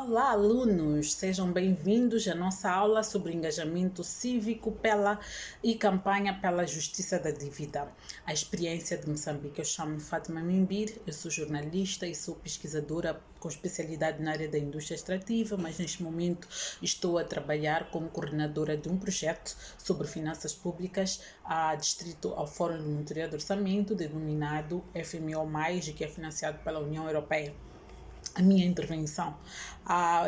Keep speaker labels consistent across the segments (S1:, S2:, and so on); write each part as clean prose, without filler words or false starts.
S1: Olá, alunos! Sejam bem-vindos à nossa aula sobre engajamento cívico e campanha pela justiça da dívida. A experiência de Moçambique. Eu chamo-me Fátima Mimbir, eu sou jornalista e sou pesquisadora com especialidade na área da indústria extrativa, mas neste momento estou a trabalhar como coordenadora de um projeto sobre finanças públicas distrito ao Fórum de Monitoria do Orçamento, denominado FMO+, e que é financiado pela União Europeia. A minha intervenção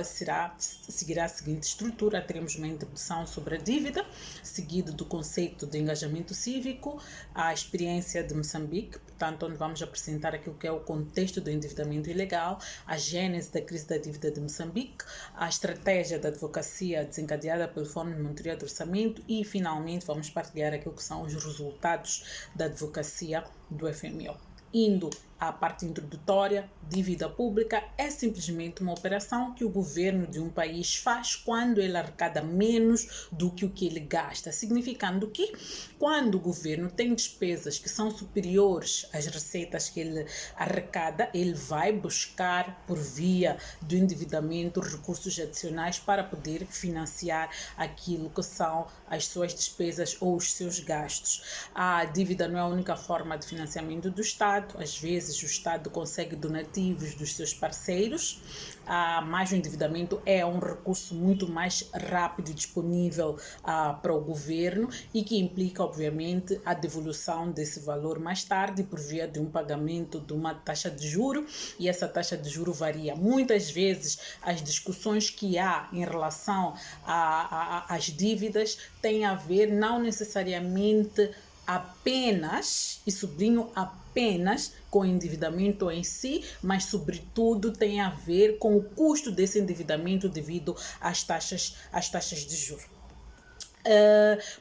S1: seguirá a seguinte estrutura: teremos uma introdução sobre a dívida, seguido do conceito de engajamento cívico, a experiência de Moçambique, portanto, onde vamos apresentar aquilo que é o contexto do endividamento ilegal, a gênese da crise da dívida de Moçambique, a estratégia da advocacia desencadeada pelo Fórum de Monitoria do Orçamento e, finalmente, vamos partilhar aquilo que são os resultados da advocacia do FMO. Indo à parte introdutória, dívida pública é simplesmente uma operação que o governo de um país faz quando ele arrecada menos do que o que ele gasta, significando que quando o governo tem despesas que são superiores às receitas que ele arrecada, ele vai buscar por via do endividamento recursos adicionais para poder financiar aquilo que são as suas despesas ou os seus gastos. A dívida não é a única forma de financiamento do Estado. Às vezes o Estado consegue donativos dos seus parceiros, mas o endividamento é um recurso muito mais rápido e disponível para o governo e que implica, obviamente, a devolução desse valor mais tarde por via de um pagamento de uma taxa de juro, e essa taxa de juro varia. Muitas vezes as discussões que há em relação às dívidas têm a ver não necessariamente apenas, e sublinho apenas, com o endividamento em si, mas sobretudo tem a ver com o custo desse endividamento devido às taxas de juros.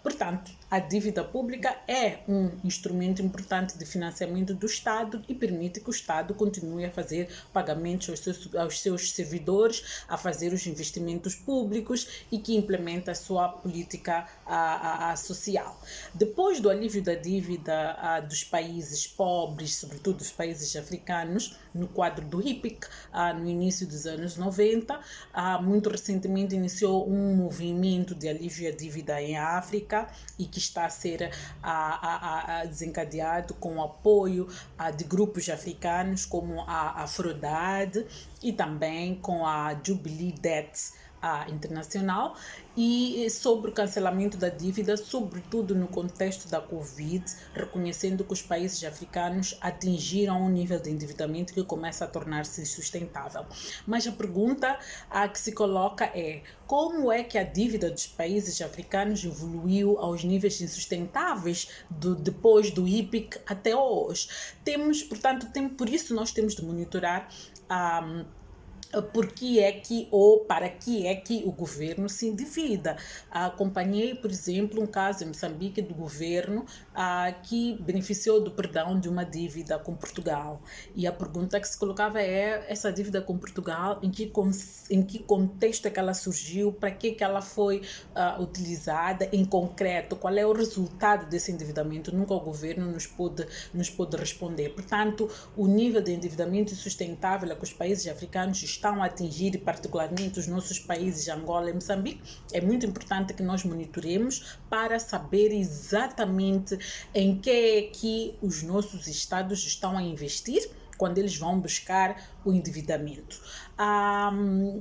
S1: Portanto, a dívida pública é um instrumento importante de financiamento do Estado e permite que o Estado continue a fazer pagamentos aos seus servidores, a fazer os investimentos públicos e que implementa a sua política social. Depois do alívio da dívida dos países pobres, sobretudo dos países africanos, no quadro do HIPC, no início dos anos 90, muito recentemente iniciou um movimento de alívio à dívida em África e que está a ser desencadeado com o apoio de grupos africanos como a Afrodad e também com a Jubilee Debt internacional, e sobre o cancelamento da dívida, sobretudo no contexto da Covid, reconhecendo que os países africanos atingiram um nível de endividamento que começa a tornar-se insustentável. Mas a pergunta que se coloca é: como é que a dívida dos países africanos evoluiu aos níveis insustentáveis depois do IPIC até hoje? Por isso nós temos de monitorar por que é que ou para que é que o governo se endivida. Acompanhei, por exemplo, um caso em Moçambique do governo que beneficiou do perdão de uma dívida com Portugal. E a pergunta que se colocava é: essa dívida com Portugal, em que contexto é que ela surgiu, para que ela foi utilizada em concreto, qual é o resultado desse endividamento? Nunca o governo nos pôde responder. Portanto, o nível de endividamento insustentável a que os países africanos estão a atingir, e particularmente os nossos países, Angola e Moçambique, é muito importante que nós monitoremos para saber exatamente em que é que os nossos estados estão a investir quando eles vão buscar o endividamento.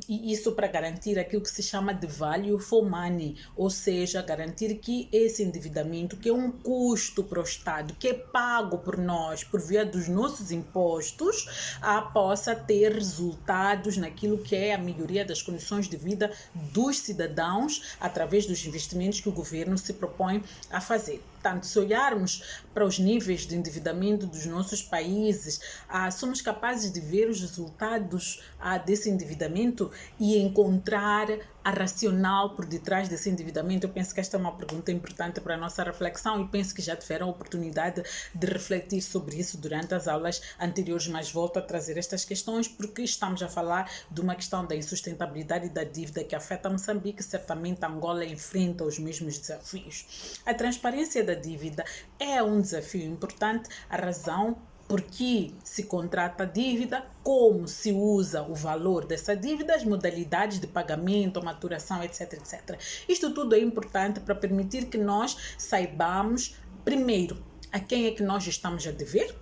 S1: E isso para garantir aquilo que se chama de value for money, ou seja, garantir que esse endividamento, que é um custo para o Estado, que é pago por nós por via dos nossos impostos, possa ter resultados naquilo que é a melhoria das condições de vida dos cidadãos através dos investimentos que o governo se propõe a fazer. Portanto, se olharmos para os níveis de endividamento dos nossos países, somos capazes de ver os resultados desse endividamento e encontrar a racional por detrás desse endividamento. Eu penso que esta é uma pergunta importante para a nossa reflexão e penso que já tiveram a oportunidade de refletir sobre isso durante as aulas anteriores, mas volto a trazer estas questões porque estamos a falar de uma questão da insustentabilidade da dívida que afeta Moçambique. Certamente Angola enfrenta os mesmos desafios. A transparência da dívida é um desafio importante, a razão por que se contrata a dívida, como se usa o valor dessa dívida, as modalidades de pagamento, a maturação, etc, etc. Isto tudo é importante para permitir que nós saibamos, primeiro, a quem é que nós estamos a dever,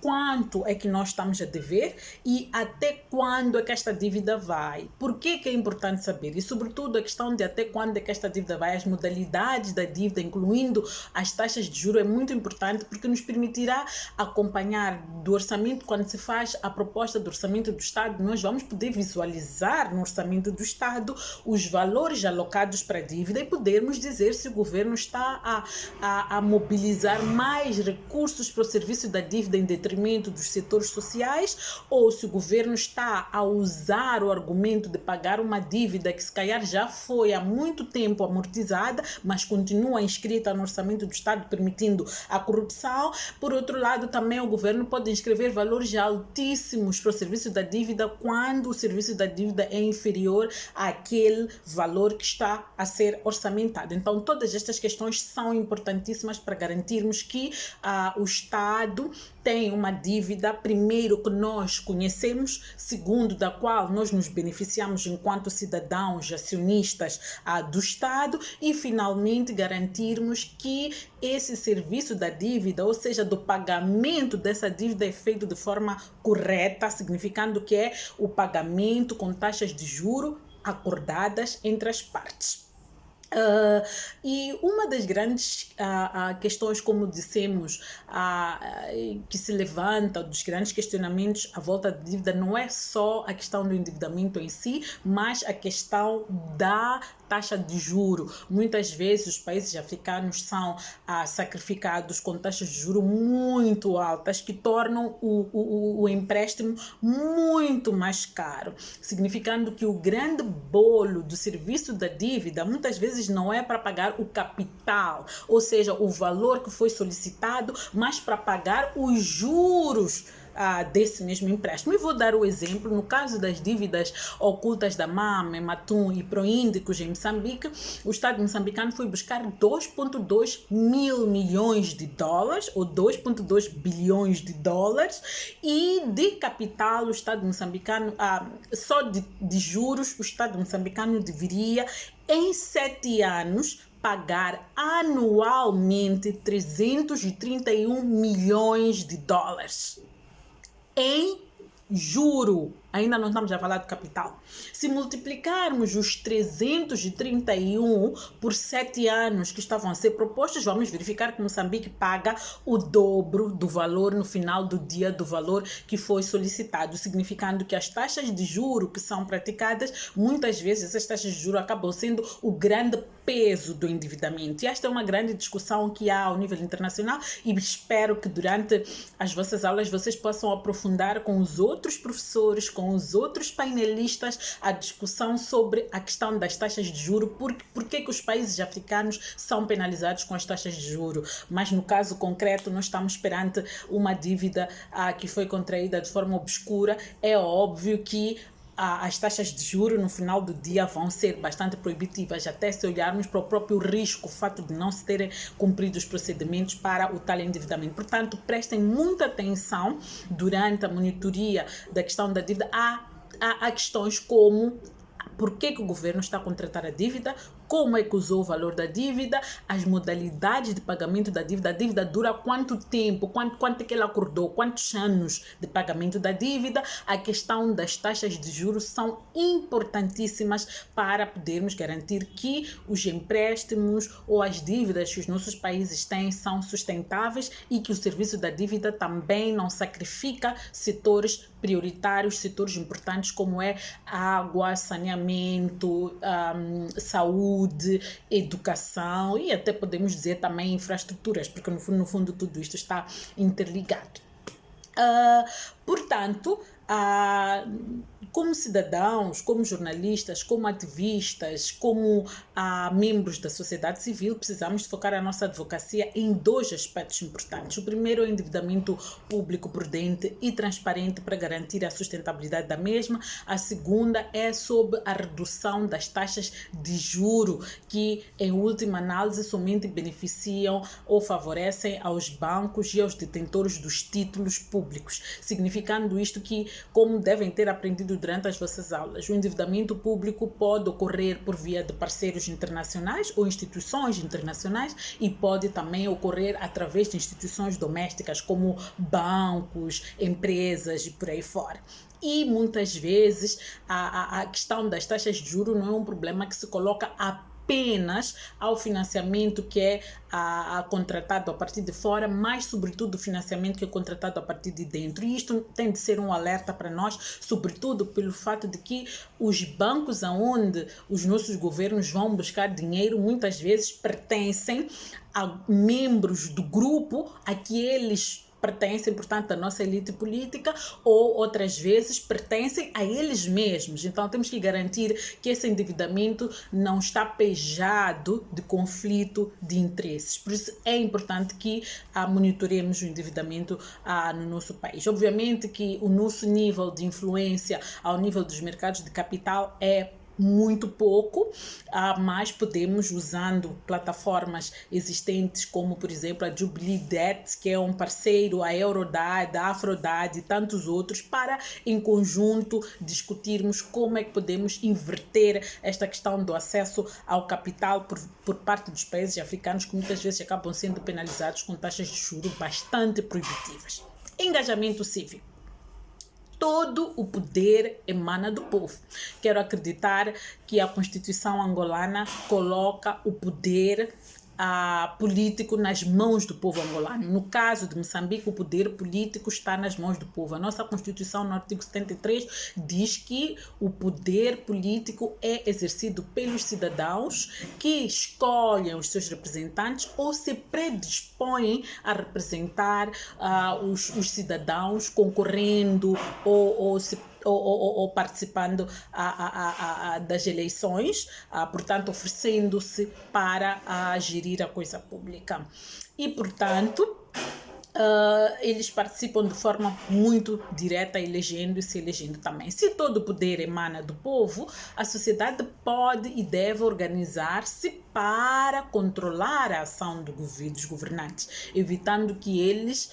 S1: quanto é que nós estamos a dever e até quando é que esta dívida vai. Por que é importante saber? E, sobretudo, a questão de até quando é que esta dívida vai, as modalidades da dívida, incluindo as taxas de juros, é muito importante porque nos permitirá acompanhar do orçamento, quando se faz a proposta do orçamento do Estado, nós vamos poder visualizar no orçamento do Estado os valores alocados para a dívida e podermos dizer se o governo está a mobilizar mais recursos para o serviço da dívida em detrimento dos setores sociais, ou se o governo está a usar o argumento de pagar uma dívida que se calhar já foi há muito tempo amortizada, mas continua inscrita no orçamento do Estado, permitindo a corrupção. Por outro lado, também o governo pode inscrever valores altíssimos para o serviço da dívida quando o serviço da dívida é inferior àquele valor que está a ser orçamentado. Então, todas estas questões são importantíssimas para garantirmos que o Estado tem uma dívida, primeiro, que nós conhecemos, segundo, da qual nós nos beneficiamos enquanto cidadãos acionistas do Estado, e finalmente garantirmos que esse serviço da dívida, ou seja, do pagamento dessa dívida, é feito de forma correta, significando que é o pagamento com taxas de juro acordadas entre as partes. E uma das grandes questões, como dissemos, que se levanta, dos grandes questionamentos à volta da dívida, não é só a questão do endividamento em si, mas a questão da taxa de juro. Muitas vezes os países africanos são sacrificados com taxas de juro muito altas, que tornam o empréstimo muito mais caro, significando que o grande bolo do serviço da dívida muitas vezes não é para pagar o capital, ou seja, o valor que foi solicitado, mas para pagar os juros desse mesmo empréstimo. E vou dar o exemplo, no caso das dívidas ocultas da MAM, Matum e Proíndicos em Moçambique, o Estado moçambicano foi buscar 2,2 mil milhões de dólares, ou 2,2 bilhões de dólares, e de capital o Estado moçambicano, só de juros, o Estado moçambicano deveria, em 7 anos, pagar anualmente 331 milhões de dólares. Em juro, ainda não estamos a falar de capital. Se multiplicarmos os 331 por 7 anos que estavam a ser propostos, vamos verificar que Moçambique paga o dobro do valor no final do dia do valor que foi solicitado, significando que as taxas de juro que são praticadas, muitas vezes essas taxas de juro acabam sendo o grande peso do endividamento. E esta é uma grande discussão que há ao nível internacional e espero que durante as vossas aulas vocês possam aprofundar com os outros professores, com os outros painelistas, a discussão sobre a questão das taxas de juro, por que os países africanos são penalizados com as taxas de juro. Mas no caso concreto, nós estamos perante uma dívida que foi contraída de forma obscura. É óbvio que as taxas de juros no final do dia vão ser bastante proibitivas, até se olharmos para o próprio risco, o fato de não se terem cumprido os procedimentos para o tal endividamento. Portanto, prestem muita atenção durante a monitoria da questão da dívida a questões como por que o governo está a contratar a dívida, como é que usou o valor da dívida, as modalidades de pagamento da dívida, a dívida dura quanto tempo, quanto é que ele acordou, quantos anos de pagamento da dívida, a questão das taxas de juros são importantíssimas para podermos garantir que os empréstimos ou as dívidas que os nossos países têm são sustentáveis e que o serviço da dívida também não sacrifica setores prioritários, setores importantes como é água, saneamento, saúde, educação e até podemos dizer também infraestruturas, porque no fundo tudo isto está interligado. Portanto, como cidadãos, como jornalistas, como ativistas, como membros da sociedade civil, precisamos focar a nossa advocacia em dois aspectos importantes. O primeiro é o endividamento público prudente e transparente para garantir a sustentabilidade da mesma. A segunda é sobre a redução das taxas de juro, que em última análise somente beneficiam ou favorecem aos bancos e aos detentores dos títulos públicos, significando isto que, como devem ter aprendido durante as vossas aulas, o endividamento público pode ocorrer por via de parceiros internacionais ou instituições internacionais e pode também ocorrer através de instituições domésticas como bancos, empresas e por aí fora. E muitas vezes a questão das taxas de juros não é um problema que se coloca apenas ao financiamento que é contratado a partir de fora, mas sobretudo o financiamento que é contratado a partir de dentro. E isto tem de ser um alerta para nós, sobretudo pelo fato de que os bancos aonde os nossos governos vão buscar dinheiro muitas vezes pertencem a membros do grupo a que eles pertencem, portanto, à nossa elite política, ou outras vezes pertencem a eles mesmos. Então temos que garantir que esse endividamento não está pejado de conflito de interesses. Por isso é importante que monitoremos o endividamento no nosso país. Obviamente que o nosso nível de influência ao nível dos mercados de capital é muito pouco, mas podemos, usando plataformas existentes como, por exemplo, a Jubilee Debt, que é um parceiro, a Eurodad, a Afrodad e tantos outros, para em conjunto discutirmos como é que podemos inverter esta questão do acesso ao capital por parte dos países africanos, que muitas vezes acabam sendo penalizados com taxas de juros bastante proibitivas. Engajamento cívico. Todo o poder emana do povo. Quero acreditar que a Constituição angolana coloca o poder político nas mãos do povo angolano. No caso de Moçambique, o poder político está nas mãos do povo. A nossa Constituição, no artigo 73, diz que o poder político é exercido pelos cidadãos que escolhem os seus representantes ou se predispõem a representar os cidadãos concorrendo ou participando das eleições, portanto, oferecendo-se para gerir a coisa pública. E, portanto, eles participam de forma muito direta, elegendo e se elegendo também. Se todo o poder emana do povo, a sociedade pode e deve organizar-se para controlar a ação dos governantes, evitando que eles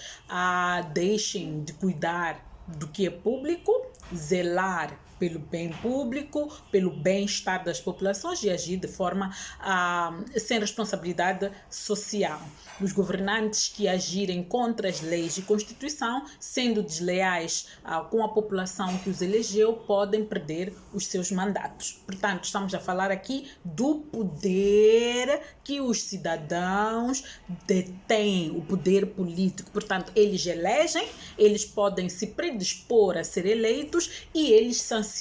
S1: deixem de cuidar do que é público, zelar pelo bem público, pelo bem-estar das populações e agir de forma sem responsabilidade social. Os governantes que agirem contra as leis e Constituição, sendo desleais com a população que os elegeu, podem perder os seus mandatos. Portanto, estamos a falar aqui do poder que os cidadãos detêm, o poder político. Portanto, eles elegem, eles podem se predispor a ser eleitos e eles sancionam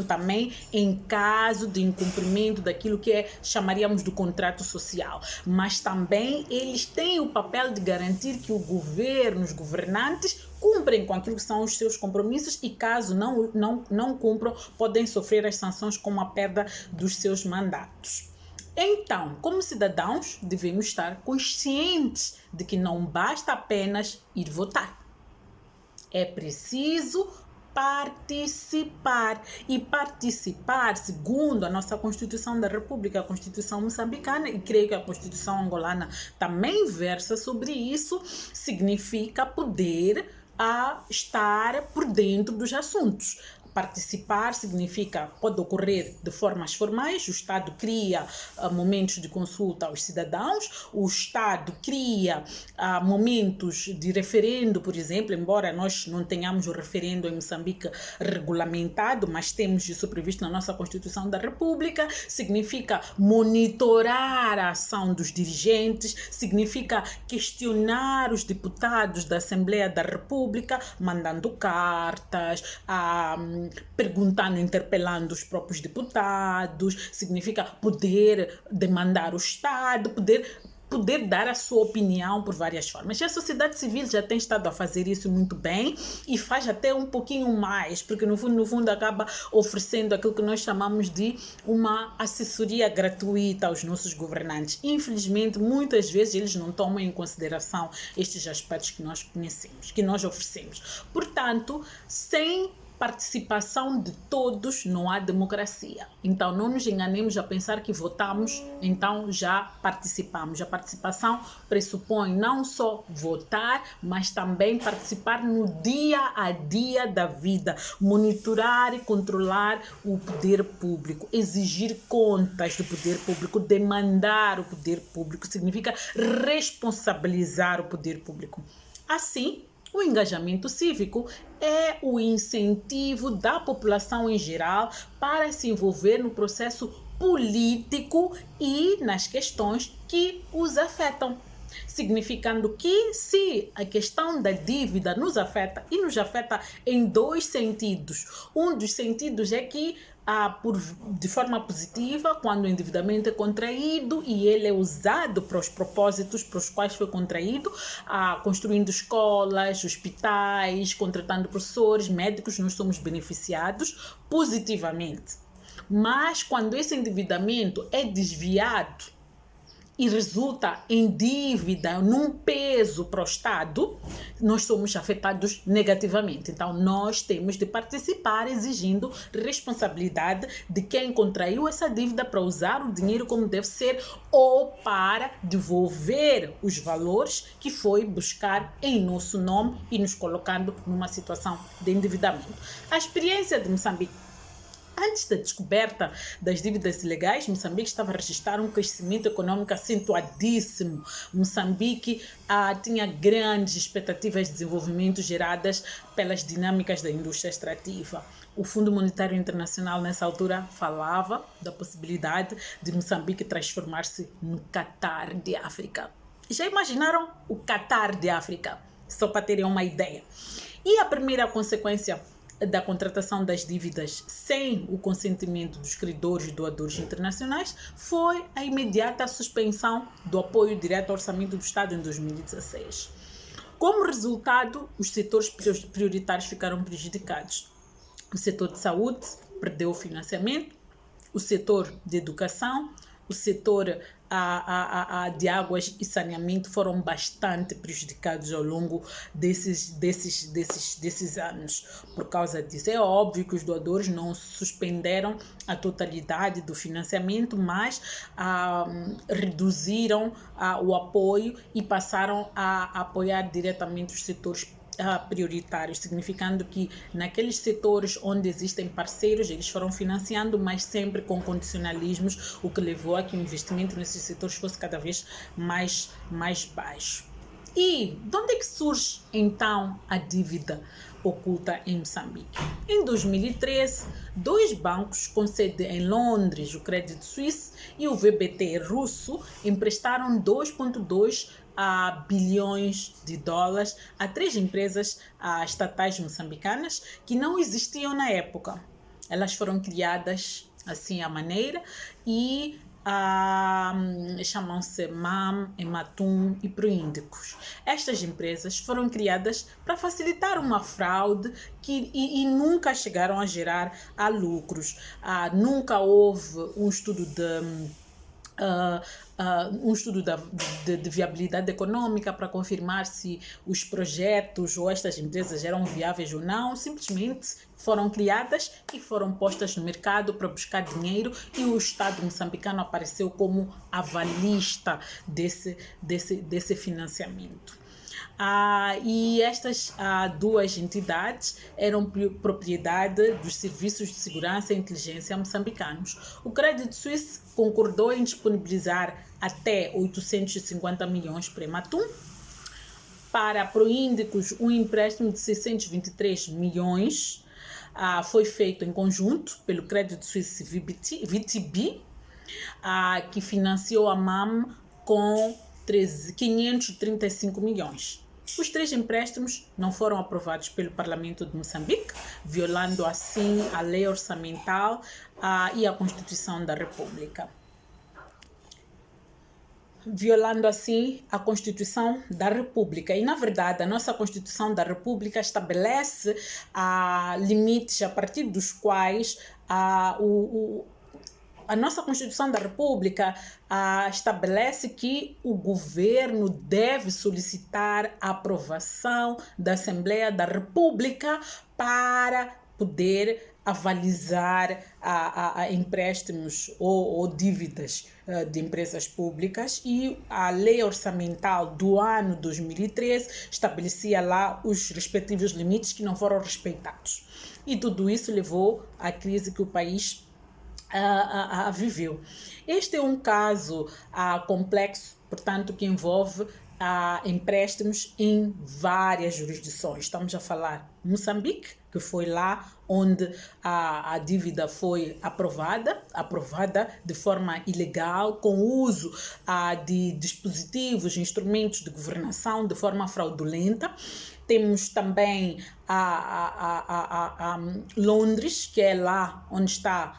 S1: também em caso de incumprimento daquilo que chamaríamos do contrato social. Mas também eles têm o papel de garantir que o governo, os governantes, cumprem com aquilo que são os seus compromissos e caso não cumpram, podem sofrer as sanções como a perda dos seus mandatos. Então, como cidadãos, devemos estar conscientes de que não basta apenas ir votar. É preciso participar. E participar, segundo a nossa Constituição da República, a Constituição moçambicana, e creio que a Constituição angolana também versa sobre isso, significa poder estar por dentro dos assuntos. Participar significa, pode ocorrer de formas formais, o Estado cria momentos de consulta aos cidadãos, o Estado cria momentos de referendo, por exemplo, embora nós não tenhamos o referendo em Moçambique regulamentado, mas temos isso previsto na nossa Constituição da República, significa monitorar a ação dos dirigentes, significa questionar os deputados da Assembleia da República, mandando cartas, perguntando, interpelando os próprios deputados, significa poder demandar o Estado, poder poder dar a sua opinião por várias formas. E a sociedade civil já tem estado a fazer isso muito bem e faz até um pouquinho mais, porque no fundo acaba oferecendo aquilo que nós chamamos de uma assessoria gratuita aos nossos governantes. Infelizmente, muitas vezes eles não tomam em consideração estes aspectos que nós conhecemos, que nós oferecemos. Portanto, sem participação de todos não há democracia. Então não nos enganemos a pensar que votamos, então já participamos. A participação pressupõe não só votar, mas também participar no dia a dia da vida, monitorar e controlar o poder público, exigir contas do poder público, demandar o poder público, significa responsabilizar o poder público. Assim, o engajamento cívico é o incentivo da população em geral para se envolver no processo político e nas questões que os afetam. Significando que se a questão da dívida nos afeta, e nos afeta em dois sentidos. Um dos sentidos é que de forma positiva, quando o endividamento é contraído e ele é usado para os propósitos para os quais foi contraído, construindo escolas, hospitais, contratando professores, médicos, nós somos beneficiados positivamente. Mas quando esse endividamento é desviado e resulta em dívida, num peso para o Estado, nós somos afetados negativamente. Então, nós temos de participar exigindo responsabilidade de quem contraiu essa dívida para usar o dinheiro como deve ser ou para devolver os valores que foi buscar em nosso nome e nos colocando numa situação de endividamento. A experiência de Moçambique: antes da descoberta das dívidas ilegais, Moçambique estava a registrar um crescimento econômico acentuadíssimo. Moçambique tinha grandes expectativas de desenvolvimento geradas pelas dinâmicas da indústria extrativa. O Fundo Monetário Internacional, nessa altura, falava da possibilidade de Moçambique transformar-se no Catar de África. Já imaginaram o Catar de África? Só para terem uma ideia. E a primeira consequência da contratação das dívidas sem o consentimento dos credores e doadores internacionais foi a imediata suspensão do apoio direto ao orçamento do Estado em 2016. Como resultado, os setores prioritários ficaram prejudicados. O setor de saúde perdeu o financiamento, o setor de educação, o setor de águas e saneamento foram bastante prejudicados ao longo desses anos. Por causa disso, é óbvio que os doadores não suspenderam a totalidade do financiamento, mas reduziram o apoio e passaram a apoiar diretamente os setores prioritários, significando que naqueles setores onde existem parceiros, eles foram financiando, mas sempre com condicionalismos, o que levou a que o investimento nesses setores fosse cada vez mais baixo. E de onde é que surge então a dívida oculta em Moçambique? Em 2013, dois bancos com sede em Londres, o Credit Suisse e o VBT russo, emprestaram 2,2 bilhões de dólares a três empresas estatais moçambicanas que não existiam na época. Elas foram criadas assim à maneira e chamam-se MAM, Ematum e Proíndicos. Estas empresas foram criadas para facilitar uma fraude e nunca chegaram a gerar lucros. Nunca houve um estudo de viabilidade econômica para confirmar se os projetos ou estas empresas eram viáveis ou não. Simplesmente foram criadas e foram postas no mercado para buscar dinheiro e o Estado moçambicano apareceu como avalista desse financiamento. E estas duas entidades eram propriedade dos serviços de segurança e inteligência moçambicanos. O Credit Suisse concordou em disponibilizar até 850 milhões para Ematum. Para Proíndicos, um empréstimo de 623 milhões foi feito em conjunto pelo Credit Suisse VTB, que financiou a MAM com 535 milhões. Os três empréstimos não foram aprovados pelo Parlamento de Moçambique, violando assim a lei orçamental e a Constituição da República. violando assim a Constituição da República. E, na verdade, a nossa Constituição da República estabelece limites a partir dos quais a nossa Constituição da República estabelece que o governo deve solicitar a aprovação da Assembleia da República para poder avalizar a empréstimos ou dívidas de empresas públicas, e a lei orçamental do ano 2013 estabelecia lá os respectivos limites que não foram respeitados. E tudo isso levou à crise que o país viveu. Este é um caso complexo, portanto, que envolve empréstimos em várias jurisdições. Estamos a falar de Moçambique, que foi lá onde a dívida foi aprovada de forma ilegal, com o uso de dispositivos, instrumentos de governação de forma fraudulenta. Temos também Londres, que é lá onde está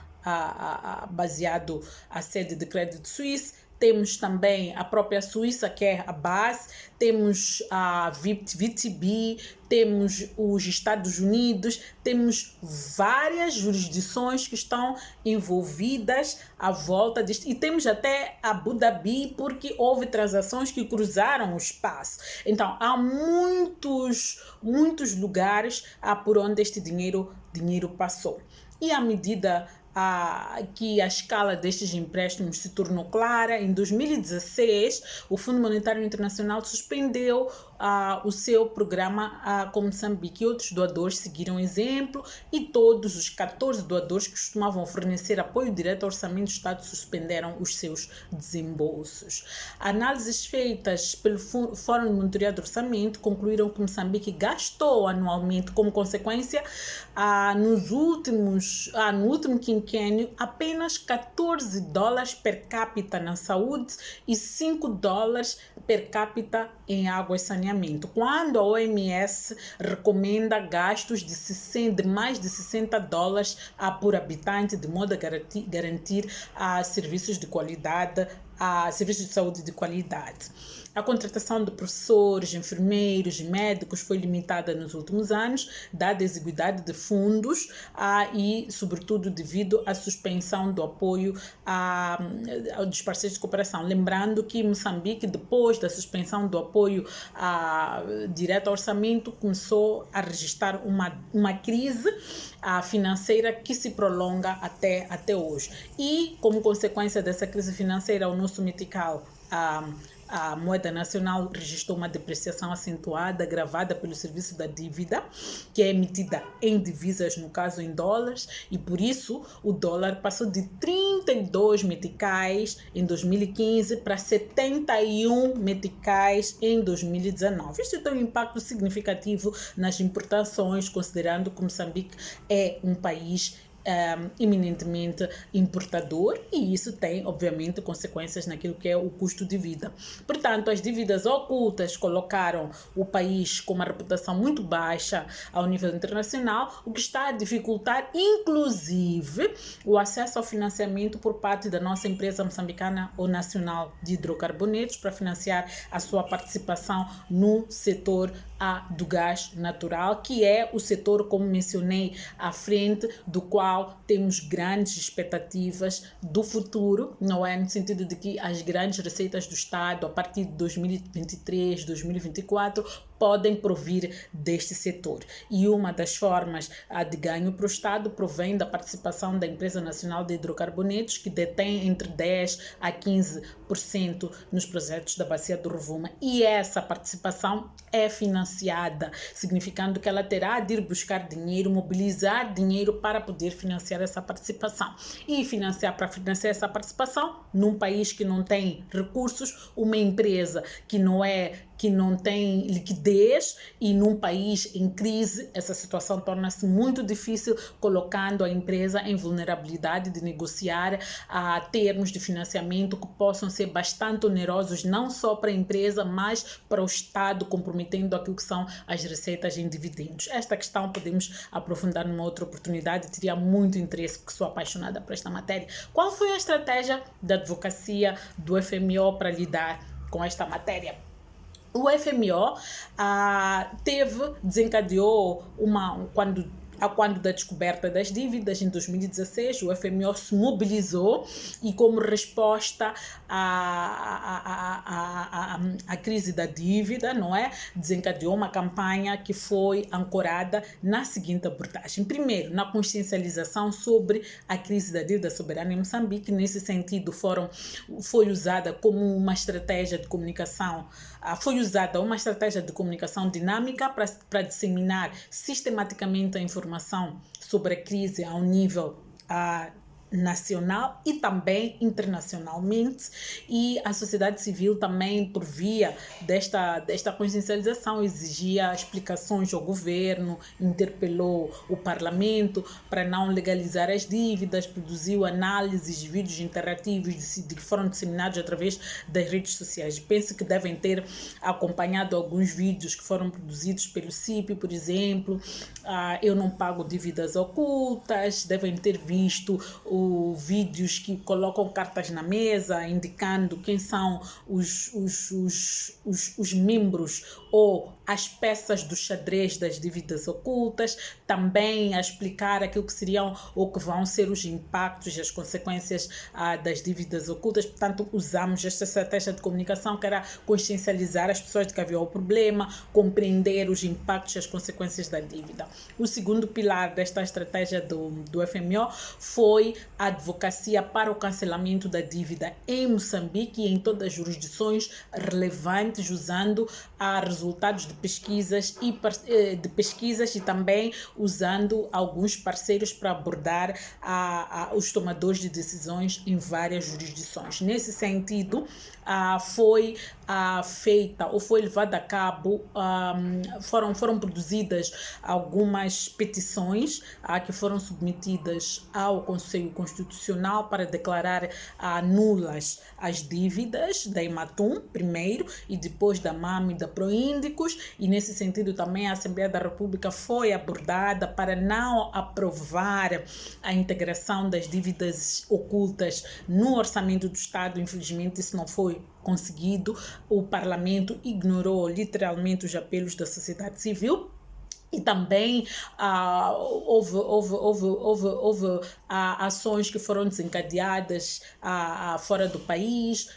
S1: baseado a sede de Credit Suisse. Temos também a própria Suíça, que é a base, temos a VTB, temos os Estados Unidos, temos várias jurisdições que estão envolvidas à volta disto. E temos até Abu Dhabi, porque houve transações que cruzaram o espaço. Então, há muitos lugares por onde este dinheiro passou. E à medida que a escala destes empréstimos se tornou clara, em 2016, o Fundo Monetário Internacional suspendeu o seu programa com Moçambique, e outros doadores seguiram o exemplo, e todos os 14 doadores que costumavam fornecer apoio direto ao orçamento do Estado suspenderam os seus desembolsos. Análises feitas pelo Fórum de Monitoria do Orçamento concluíram que Moçambique gastou anualmente, como consequência, no último quinquênio, apenas $14 per capita na saúde e $5 per capita em água e saneamento, quando a OMS recomenda gastos de mais de $60 por habitante, de modo a garantir serviços de qualidade, serviços de saúde de qualidade. A contratação de professores, enfermeiros e médicos foi limitada nos últimos anos, dada a exiguidade de fundos e, sobretudo, devido à suspensão do apoio dos parceiros de cooperação. Lembrando que Moçambique, depois da suspensão do apoio direto ao orçamento, começou a registrar uma crise financeira que se prolonga até hoje. E, como consequência dessa crise financeira, o nosso metical, a moeda nacional, registrou uma depreciação acentuada, agravada pelo serviço da dívida, que é emitida em divisas, no caso em dólares, e por isso o dólar passou de 32 meticais em 2015 para 71 meticais em 2019. Isto tem um impacto significativo nas importações, considerando que Moçambique é um país eminentemente importador, e isso tem, obviamente, consequências naquilo que é o custo de vida. Portanto, as dívidas ocultas colocaram o país com uma reputação muito baixa ao nível internacional, o que está a dificultar, inclusive, o acesso ao financiamento por parte da nossa empresa moçambicana ou nacional de hidrocarbonetos para financiar a sua participação no setor do gás natural, que é o setor, como mencionei à frente, do qual temos grandes expectativas do futuro, não é? No sentido de que as grandes receitas do Estado, a partir de 2023, 2024, podem provir deste setor. E uma das formas de ganho para o Estado provém da participação da Empresa Nacional de Hidrocarbonetos, que detém entre 10% a 15% nos projetos da Bacia do Rovuma. E essa participação é financiada, significando que ela terá de ir buscar dinheiro, mobilizar dinheiro para poder financiar essa participação. E para financiar essa participação, num país que não tem recursos, uma empresa que que não tem liquidez, e num país em crise, essa situação torna-se muito difícil, colocando a empresa em vulnerabilidade de negociar termos de financiamento que possam ser bastante onerosos, não só para a empresa, mas para o Estado, comprometendo aquilo que são as receitas em dividendos. Esta questão podemos aprofundar numa outra oportunidade, teria muito interesse, porque sou apaixonada por esta matéria. Qual foi a estratégia da advocacia do FMO para lidar com esta matéria? O FMO desencadeou quando da descoberta das dívidas, em 2016, o FMO se mobilizou e, como resposta à crise da dívida, não é? Desencadeou uma campanha que foi ancorada na seguinte abordagem. Primeiro, na consciencialização sobre a crise da dívida soberana em Moçambique. Nesse sentido, foi usada como uma estratégia de comunicação, dinâmica para disseminar sistematicamente a informação sobre a crise a um nível nacional e também internacionalmente, e a sociedade civil também, por via desta consciencialização, exigia explicações ao governo, interpelou o parlamento para não legalizar as dívidas, produziu análises, vídeos interativos que foram disseminados através das redes sociais. Penso que devem ter acompanhado alguns vídeos que foram produzidos pelo CIP, por exemplo, Eu Não Pago Dívidas Ocultas, devem ter visto vídeos que colocam cartas na mesa indicando quem são os membros ou as peças do xadrez das dívidas ocultas, também a explicar aquilo que seriam ou que vão ser os impactos e as consequências das dívidas ocultas. Portanto, usamos esta estratégia de comunicação que era consciencializar as pessoas de que havia o problema, compreender os impactos e as consequências da dívida. O segundo pilar desta estratégia do FMO foi a advocacia para o cancelamento da dívida em Moçambique e em todas as jurisdições relevantes, usando resultados de pesquisas e também usando alguns parceiros para abordar os tomadores de decisões em várias jurisdições. Nesse sentido, foi feita ou foi levada a cabo, foram produzidas algumas petições que foram submetidas ao Conselho Constitucional para declarar nulas as dívidas da Ematum, primeiro, e depois da MAM e da Proíndicos, e nesse sentido também a Assembleia da República foi abordada para não aprovar a integração das dívidas ocultas no orçamento do Estado. Infelizmente isso não foi conseguido. O Parlamento ignorou literalmente os apelos da sociedade civil. E também houve ações que foram desencadeadas fora do país.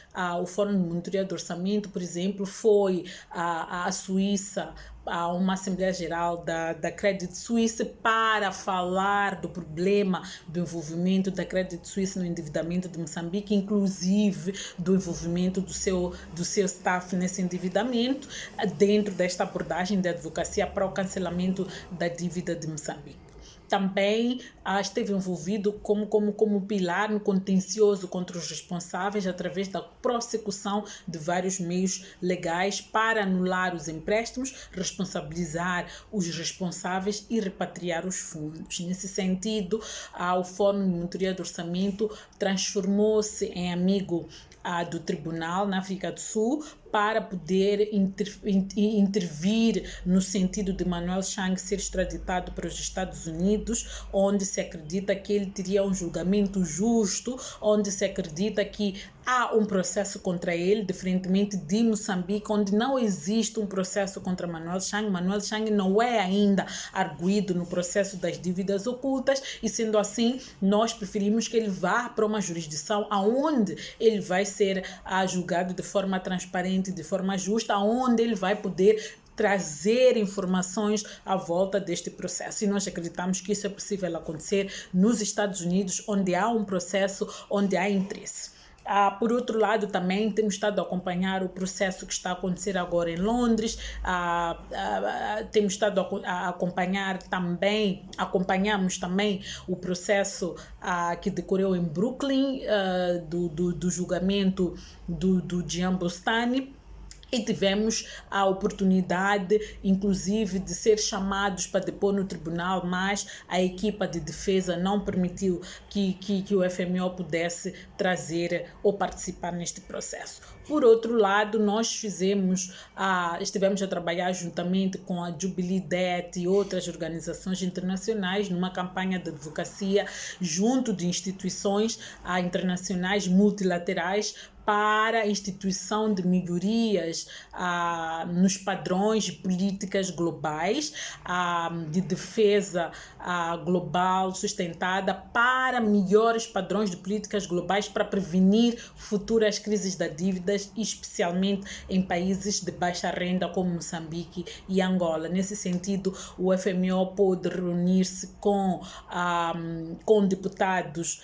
S1: O Fórum de Monitoria do Orçamento, por exemplo, foi à Suíça, a uma Assembleia Geral da Credit Suisse, para falar do problema do envolvimento da Credit Suisse no endividamento de Moçambique, inclusive do envolvimento do seu staff nesse endividamento, dentro desta abordagem de advocacia para o cancelamento da dívida de Moçambique. Também esteve envolvido como pilar no contencioso contra os responsáveis através da prossecução de vários meios legais para anular os empréstimos, responsabilizar os responsáveis e repatriar os fundos. Nesse sentido, o Fórum de Monitoria do Orçamento transformou-se em amigo do Tribunal na África do Sul para poder intervir no sentido de Manuel Chang ser extraditado para os Estados Unidos, onde se acredita que ele teria um julgamento justo, onde se acredita que há um processo contra ele, diferentemente de Moçambique, onde não existe um processo contra Manuel Chang. Manuel Chang não é ainda arguido no processo das dívidas ocultas, e sendo assim, nós preferimos que ele vá para uma jurisdição onde ele vai ser julgado de forma transparente, de forma justa, onde ele vai poder trazer informações à volta deste processo. E nós acreditamos que isso é possível acontecer nos Estados Unidos, onde há um processo, onde há interesse. Por outro lado, também temos estado a acompanhar o processo que está a acontecer agora em Londres. Temos estado a acompanhar também, acompanhamos também o processo que decorreu em Brooklyn, do julgamento do Gian Bostani. E tivemos a oportunidade, inclusive, de ser chamados para depor no tribunal, mas a equipa de defesa não permitiu que o FMO pudesse trazer ou participar neste processo. Por outro lado, nós estivemos a trabalhar juntamente com a Jubilee Debt e outras organizações internacionais numa campanha de advocacia junto de instituições internacionais multilaterais para a instituição de melhorias nos padrões de políticas globais, de defesa global sustentada para melhores padrões de políticas globais para prevenir futuras crises da dívida, especialmente em países de baixa renda como Moçambique e Angola. Nesse sentido, o FMO pôde reunir-se com deputados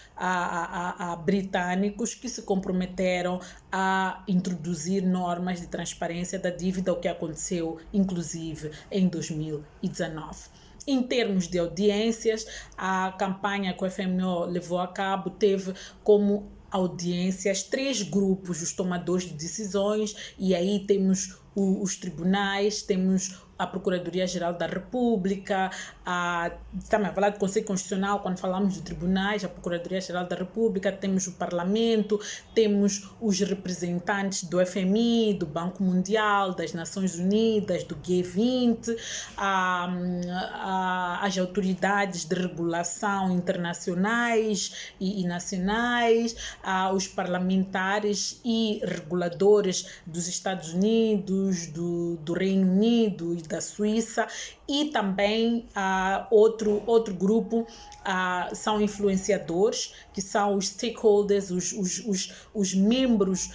S1: britânicos que se comprometeram a introduzir normas de transparência da dívida, o que aconteceu inclusive em 2019. Em termos de audiências, a campanha que o FMO levou a cabo teve como audiências 3 grupos, os tomadores de decisões, e aí temos os tribunais, temos a Procuradoria-Geral da República, estamos a falar do Conselho Constitucional, quando falamos de tribunais, a Procuradoria-Geral da República, temos o Parlamento, temos os representantes do FMI, do Banco Mundial, das Nações Unidas, do G20, as autoridades de regulação internacionais e nacionais, os parlamentares e reguladores dos Estados Unidos, do Reino Unido e da Suíça, e também outro grupo são influenciadores, que são os stakeholders, os membros,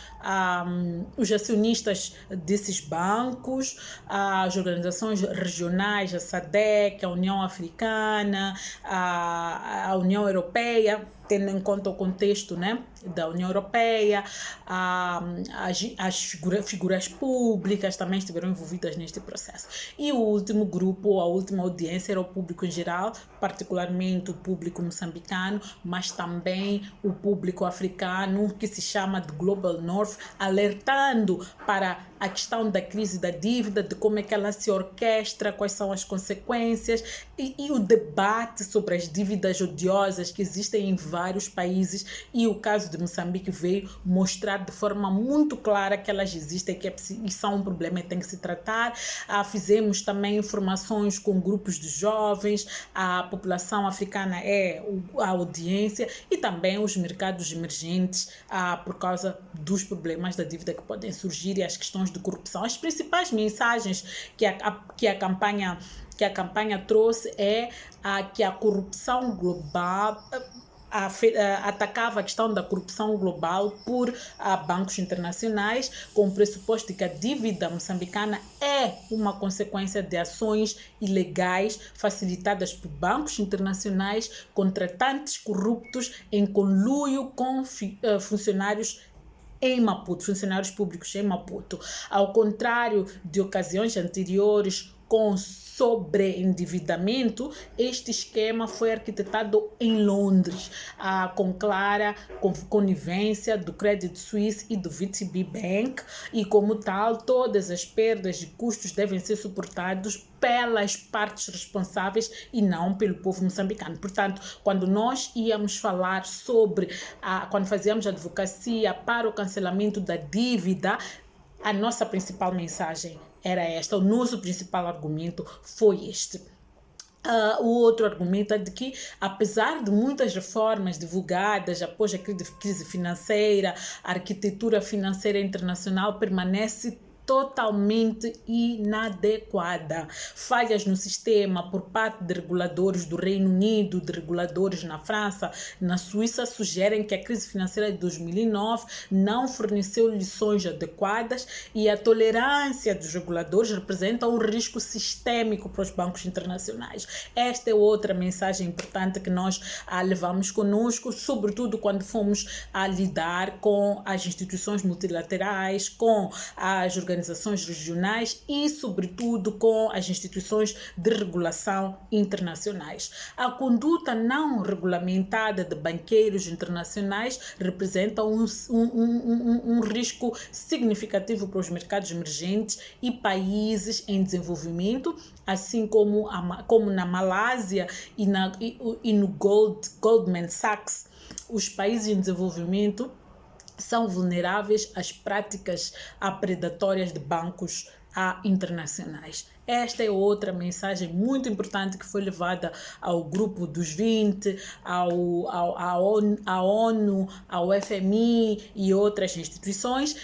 S1: os acionistas desses bancos, as organizações regionais, a SADC, a União Africana, a União Europeia, tendo em conta o contexto, né, da União Europeia, as figuras públicas também estiveram envolvidas neste processo. E o último grupo, a última audiência, era o público em geral, particularmente o público moçambicano, mas também o público africano, que se chama de Global North, alertando para a questão da crise da dívida, de como é que ela se orquestra, quais são as consequências, e o debate sobre as dívidas odiosas que existem em vários países, e o caso de Moçambique veio mostrar de forma muito clara que elas existem e são um problema e tem que se tratar. Fizemos também informações com grupos de jovens, a população africana é a audiência, e também os mercados emergentes, por causa dos problemas da dívida que podem surgir e as questões de corrupção. As principais mensagens que a campanha trouxe é que a corrupção global atacava a questão da corrupção global por bancos internacionais, com o pressuposto de que a dívida moçambicana é uma consequência de ações ilegais facilitadas por bancos internacionais, contratantes corruptos em conluio com funcionários públicos em Maputo. Ao contrário de ocasiões anteriores com sobreendividamento, este esquema foi arquitetado em Londres, com clara conivência do Credit Suisse e do VTB Bank, e como tal, todas as perdas e custos devem ser suportados pelas partes responsáveis e não pelo povo moçambicano. Portanto, quando nós íamos falar quando fazíamos advocacia para o cancelamento da dívida, a nossa principal mensagem era esta, o nosso principal argumento foi este. O outro argumento é de que, apesar de muitas reformas divulgadas após a crise financeira, a arquitetura financeira internacional permanece totalmente inadequada. Falhas no sistema por parte de reguladores do Reino Unido, de reguladores na França, na Suíça, sugerem que a crise financeira de 2009 não forneceu lições adequadas, e a tolerância dos reguladores representa um risco sistêmico para os bancos internacionais. Esta é outra mensagem importante que nós levamos conosco, sobretudo quando fomos a lidar com as instituições multilaterais, com as organizações organizações regionais e, sobretudo, com as instituições de regulação internacionais. A conduta não regulamentada de banqueiros internacionais representa um risco significativo para os mercados emergentes e países em desenvolvimento, assim como na Malásia e no Goldman Sachs. Os países em desenvolvimento são vulneráveis às práticas predatórias de bancos internacionais. Esta é outra mensagem muito importante que foi levada ao grupo dos 20, à ONU, ao FMI e outras instituições,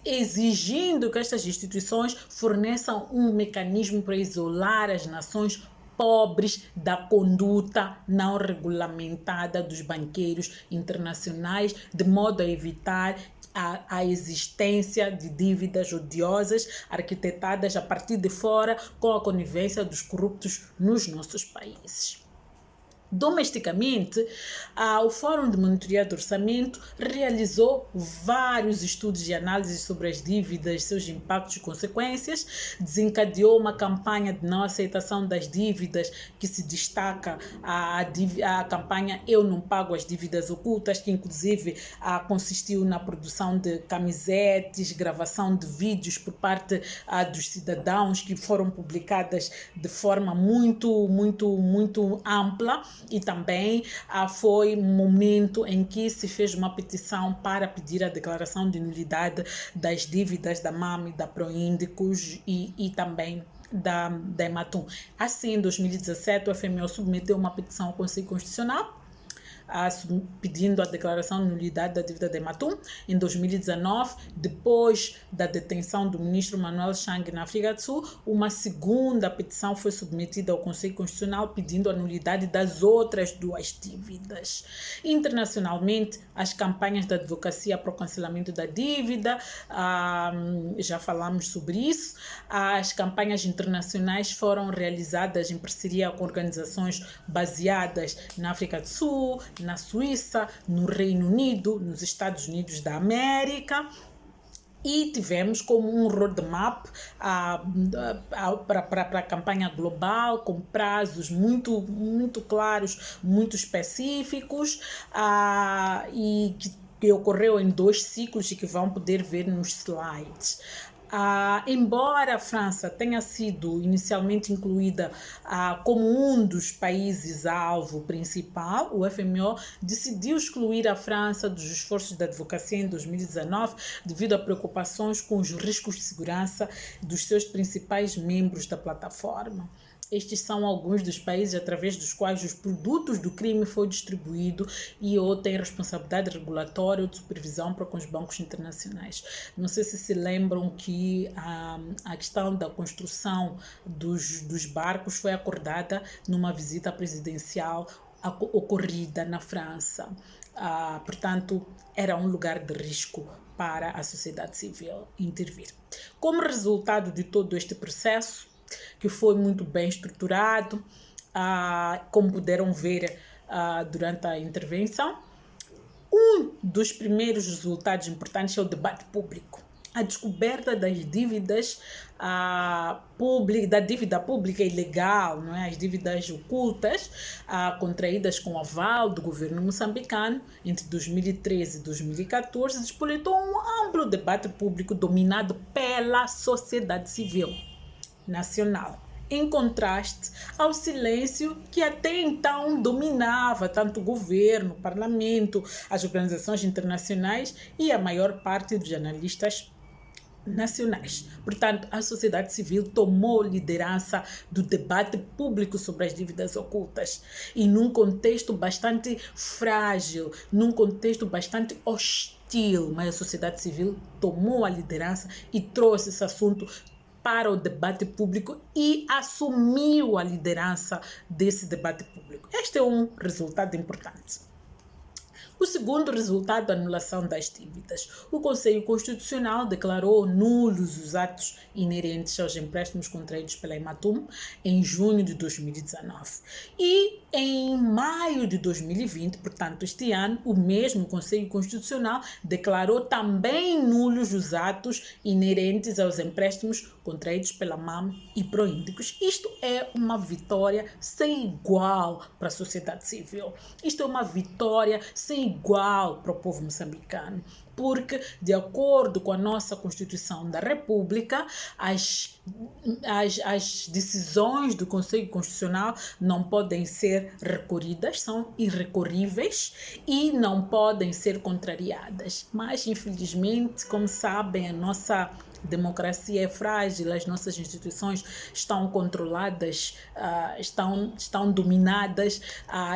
S1: exigindo que estas instituições forneçam um mecanismo para isolar as nações pobres da conduta não regulamentada dos banqueiros internacionais, de modo a evitar a existência de dívidas odiosas arquitetadas a partir de fora com a conivência dos corruptos nos nossos países. Domesticamente, o Fórum de Monitoria do Orçamento realizou vários estudos e análises sobre as dívidas, seus impactos e consequências, desencadeou uma campanha de não aceitação das dívidas, que se destaca a campanha Eu Não Pago as Dívidas Ocultas, que inclusive consistiu na produção de camisetes, gravação de vídeos por parte dos cidadãos, que foram publicadas de forma muito ampla. E também foi um momento em que se fez uma petição para pedir a declaração de nulidade das dívidas da MAM, da Proíndicos e também da Ematum. Assim, em 2017, o FMO submeteu uma petição ao Conselho Constitucional pedindo a declaração de nulidade da dívida da Ematum. Em 2019, depois da detenção do ministro Manuel Chang na África do Sul, uma segunda petição foi submetida ao Conselho Constitucional pedindo a nulidade das outras duas dívidas. Internacionalmente, as campanhas da advocacia para o cancelamento da dívida, já falamos sobre isso. As campanhas internacionais foram realizadas em parceria com organizações baseadas na África do Sul, na Suíça, no Reino Unido, nos Estados Unidos da América. E tivemos como um roadmap para a campanha global, com prazos muito claros, muito específicos, e que ocorreu em 2 ciclos e que vão poder ver nos slides. Embora a França tenha sido inicialmente incluída como um dos países-alvo principal, o FMO decidiu excluir a França dos esforços da advocacia em 2019 devido a preocupações com os riscos de segurança dos seus principais membros da plataforma. Estes são alguns dos países através dos quais os produtos do crime foi distribuído e ou têm responsabilidade regulatória ou de supervisão para com os bancos internacionais. Não sei se lembram que a questão da construção dos barcos foi acordada numa visita presidencial ocorrida na França. Portanto, era um lugar de risco para a sociedade civil intervir. Como resultado de todo este processo, que foi muito bem estruturado, como puderam ver durante a intervenção, um dos primeiros resultados importantes é o debate público. A descoberta das dívidas da dívida pública ilegal, não é? As dívidas ocultas contraídas com aval do governo moçambicano entre 2013 e 2014 despoletou um amplo debate público dominado pela sociedade civil nacional, em contraste ao silêncio que até então dominava tanto o governo, o parlamento, as organizações internacionais e a maior parte dos jornalistas nacionais. Portanto, a sociedade civil tomou liderança do debate público sobre as dívidas ocultas e num contexto bastante frágil, num contexto bastante hostil, mas a sociedade civil tomou a liderança e trouxe esse assunto para o debate público e assumiu a liderança desse debate público. Este é um resultado importante. O segundo resultado, a anulação das dívidas. O Conselho Constitucional declarou nulos os atos inerentes aos empréstimos contraídos pela Ematum em junho de 2019 e Em maio de 2020, portanto este ano, o mesmo Conselho Constitucional declarou também nulos os atos inerentes aos empréstimos contraídos pela MAM e Proíndicos. Isto é uma vitória sem igual para a sociedade civil. Isto é uma vitória sem igual para o povo moçambicano, porque, de acordo com a nossa Constituição da República, as decisões do Conselho Constitucional não podem ser recorridas, são irrecorríveis e não podem ser contrariadas. Mas, infelizmente, como sabem, a nossa democracia é frágil, as nossas instituições estão controladas, estão dominadas.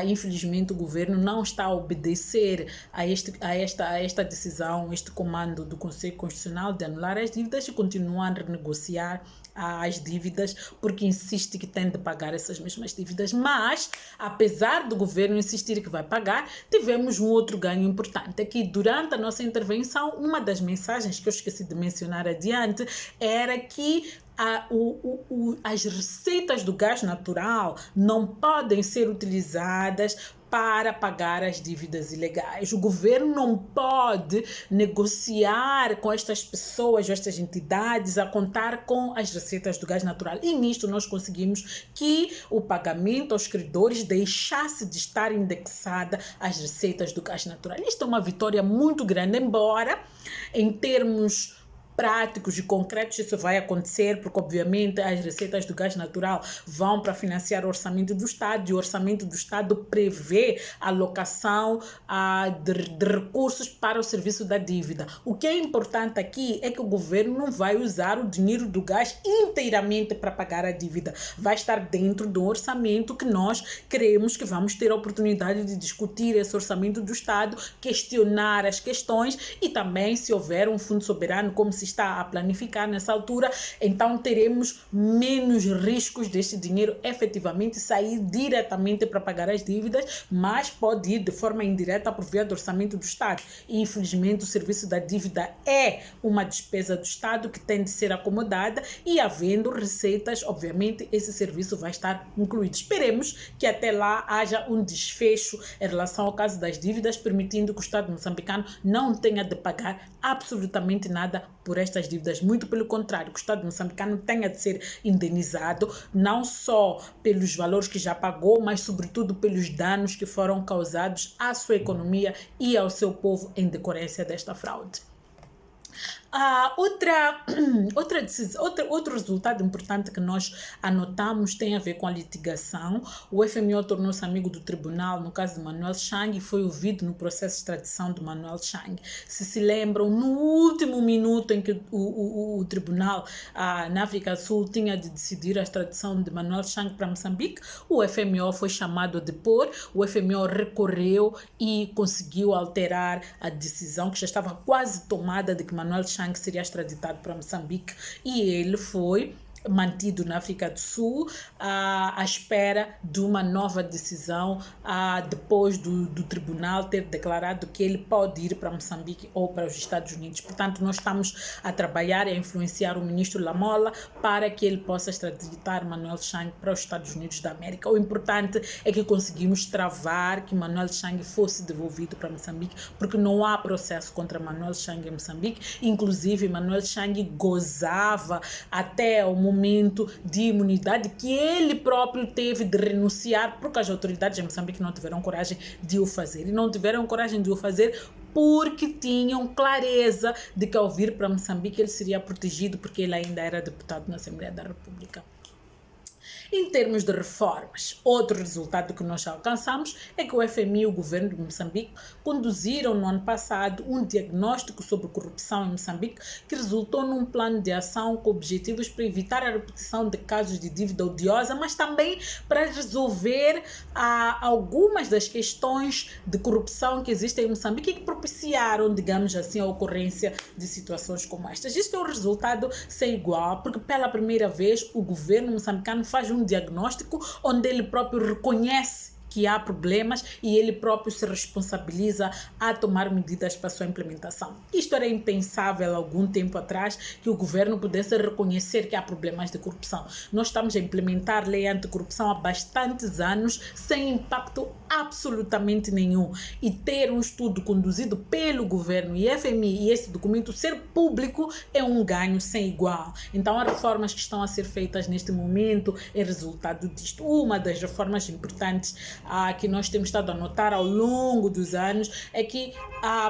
S1: Infelizmente, o governo não está a obedecer a esta decisão, este comando do Conselho Constitucional de anular as dívidas e continuar a renegociar as dívidas, porque insiste que tem de pagar essas mesmas dívidas. Mas, apesar do governo insistir que vai pagar, tivemos um outro ganho importante. É que durante a nossa intervenção, uma das mensagens que eu esqueci de mencionar adiante era que as receitas do gás natural não podem ser utilizadas para pagar as dívidas ilegais. O governo não pode negociar com estas pessoas, estas entidades, a contar com as receitas do gás natural. E nisto nós conseguimos que o pagamento aos credores deixasse de estar indexada às receitas do gás natural. Isto é uma vitória muito grande, embora em termos práticos e concretos isso vai acontecer, porque obviamente as receitas do gás natural vão para financiar o orçamento do Estado, e o orçamento do Estado prevê a alocação de recursos para o serviço da dívida. O que é importante aqui é que o governo não vai usar o dinheiro do gás inteiramente para pagar a dívida, vai estar dentro do orçamento que nós queremos, que vamos ter a oportunidade de discutir esse orçamento do Estado, questionar as questões, e também, se houver um fundo soberano, como se está a planificar nessa altura, então teremos menos riscos deste dinheiro efetivamente sair diretamente para pagar as dívidas, mas pode ir de forma indireta por via do orçamento do Estado. E, infelizmente, o serviço da dívida é uma despesa do Estado que tem de ser acomodada, e havendo receitas, obviamente, esse serviço vai estar incluído. Esperemos que até lá haja um desfecho em relação ao caso das dívidas, permitindo que o Estado moçambicano não tenha de pagar absolutamente nada por estas dívidas. Muito pelo contrário, que o Estado moçambicano tenha de ser indenizado, não só pelos valores que já pagou, mas sobretudo pelos danos que foram causados à sua economia e ao seu povo em decorrência desta fraude. Outro resultado importante que nós anotamos tem a ver com a litigação. O FMO tornou-se amigo do tribunal no caso de Manuel Chang e foi ouvido no processo de extradição de Manuel Chang. Se lembram, no último minuto em que o tribunal na África do Sul tinha de decidir a extradição de Manuel Chang para Moçambique, o FMO foi chamado a depor, o FMO recorreu e conseguiu alterar a decisão que já estava quase tomada de que Manuel Chang seria extraditado para Moçambique, e ele foi mantido na África do Sul à espera de uma nova decisão depois do tribunal ter declarado que ele pode ir para Moçambique ou para os Estados Unidos. Portanto, nós estamos a trabalhar e a influenciar o ministro Lamola para que ele possa extraditar Manuel Chang para os Estados Unidos da América. O importante é que conseguimos travar que Manuel Chang fosse devolvido para Moçambique, porque não há processo contra Manuel Chang em Moçambique. Inclusive, Manuel Chang gozava até o momento de imunidade que ele próprio teve de renunciar, porque as autoridades de Moçambique não tiveram coragem de o fazer. E não tiveram coragem de o fazer porque tinham clareza de que ao vir para Moçambique ele seria protegido, porque ele ainda era deputado na Assembleia da República. Em termos de reformas, outro resultado que nós alcançamos é que o FMI e o governo de Moçambique conduziram no ano passado um diagnóstico sobre corrupção em Moçambique que resultou num plano de ação com objetivos para evitar a repetição de casos de dívida odiosa, mas também para resolver algumas das questões de corrupção que existem em Moçambique e que propiciaram, digamos assim, a ocorrência de situações como estas. Isto é um resultado sem igual, porque pela primeira vez o governo moçambicano faz um diagnóstico onde ele próprio reconhece que há problemas e ele próprio se responsabiliza a tomar medidas para a sua implementação. Isto era impensável há algum tempo atrás, que o governo pudesse reconhecer que há problemas de corrupção. Nós estamos a implementar lei anticorrupção há bastantes anos sem impacto absolutamente nenhum, e ter um estudo conduzido pelo governo e FMI e esse documento ser público é um ganho sem igual. Então as reformas que estão a ser feitas neste momento é resultado disto. Uma das reformas importantes que nós temos estado a notar ao longo dos anos é que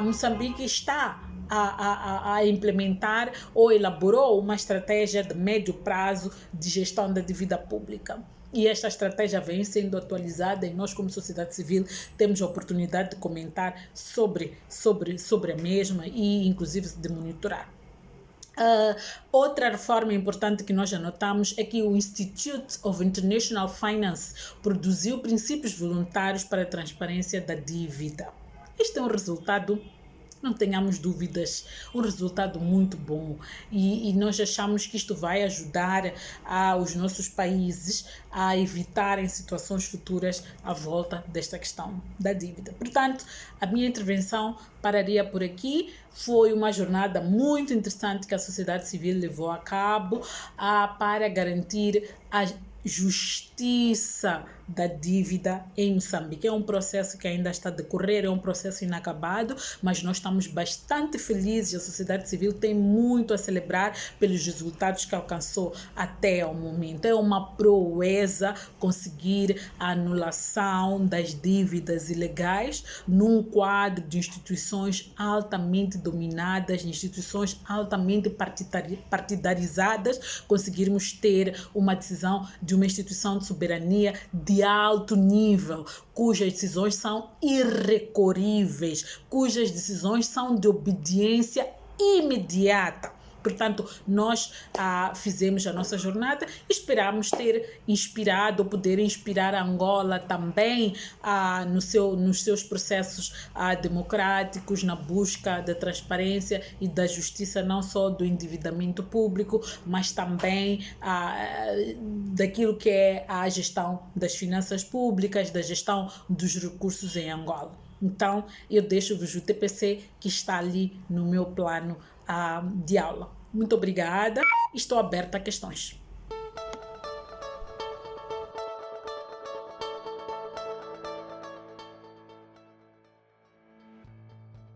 S1: Moçambique está a implementar ou elaborou uma estratégia de médio prazo de gestão da dívida pública. E esta estratégia vem sendo atualizada e nós, como sociedade civil, temos a oportunidade de comentar sobre a mesma e, inclusive, de monitorar. Outra reforma importante que nós já notamos é que o Institute of International Finance produziu princípios voluntários para a transparência da dívida. Este é um resultado, não tenhamos dúvidas, um resultado muito bom, e nós achamos que isto vai ajudar os nossos países a evitarem situações futuras à volta desta questão da dívida. Portanto, a minha intervenção pararia por aqui. Foi uma jornada muito interessante que a sociedade civil levou a cabo para garantir a justiça da dívida em Moçambique. É um processo que ainda está a decorrer, é um processo inacabado, mas nós estamos bastante felizes, a sociedade civil tem muito a celebrar pelos resultados que alcançou até ao momento. É uma proeza conseguir a anulação das dívidas ilegais num quadro de instituições altamente dominadas, instituições altamente partidarizadas, conseguirmos ter uma decisão de uma instituição de soberania de alto nível, cujas decisões são irrecorríveis, cujas decisões são de obediência imediata. Portanto, nós fizemos a nossa jornada, esperamos ter inspirado, poder inspirar a Angola também nos seus processos democráticos, na busca da transparência e da justiça, não só do endividamento público, mas também daquilo que é a gestão das finanças públicas, da gestão dos recursos em Angola. Então, eu deixo-vos o TPC que está ali no meu plano de aula. Muito obrigada e estou aberta a questões.